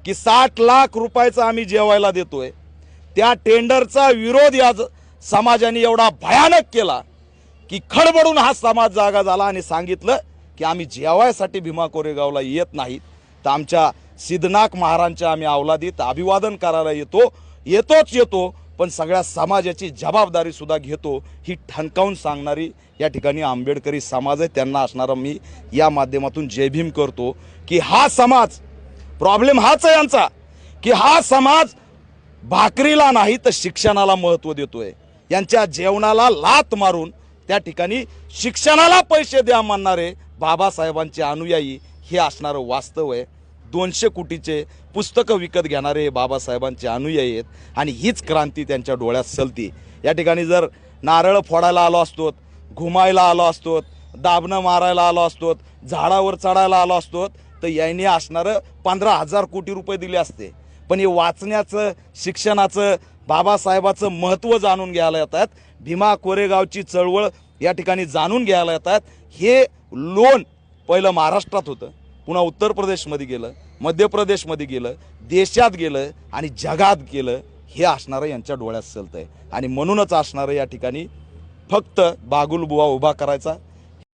की 60 लाख रुपयाचं आम्ही जेवायला देतोय, त्या टेंडरचा विरोध या समाजाने एवढा भयानक केला की खडबडून हा समाज जागा झाला आणि सांगितलं की आम्ही जेवायसाठी भीमा कोरेगावला येत नाहीत, तर आमच्या सिद्धनाथ महाराजांच्या आम्ही अवलादीत अभिवादन करायला येतो, पण सगळ्या समाजाची जबाबदारी सुद्धा घेतो, ही ठणकावून सांगणारी या ठिकाणी आंबेडकरी समाज आहे. त्यांना असणारा मी या माध्यमातून जय भीम करतो की हा समाज, प्रॉब्लेम हाच आहे यांचा की हा समाज भाकरीला नाही तर शिक्षणाला महत्त्व देतोय. यांच्या जेवणाला लात मारून त्या ठिकाणी शिक्षणाला पैसे द्या म्हणणारे बाबासाहेबांचे अनुयायी हे असणारं वास्तव आहे. 200 कोटीचे पुस्तकं विकत घेणारे बाबासाहेबांचे अनुयायी आहेत आणि हीच क्रांती त्यांच्या डोळ्यात सलती. या ठिकाणी जर नारळ फोडायला आलो असतो, घुमायला आलो असतो, दाबणं मारायला आलो असतो, झाडावर चढायला आलो असतो, तर यांनी असणारं 15,000 कोटी रुपये दिले असते. पण हे वाचण्याचं, शिक्षणाचं, बाबासाहेबाचं महत्त्व जाणून घ्यायला येतात, भीमा कोरेगावची चळवळ या ठिकाणी जाणून घ्यायला येतात. हे लोन पहिलं महाराष्ट्रात होतं, पुन्हा उत्तर प्रदेशमध्ये गेलं, मध्य प्रदेशमध्ये गेलं, देशात गेलं आणि जगात गेलं. हे असणारं यांच्या डोळ्यात चलतंय आणि म्हणूनच असणारं या ठिकाणी फक्त बागुलबुवा उभा करायचा,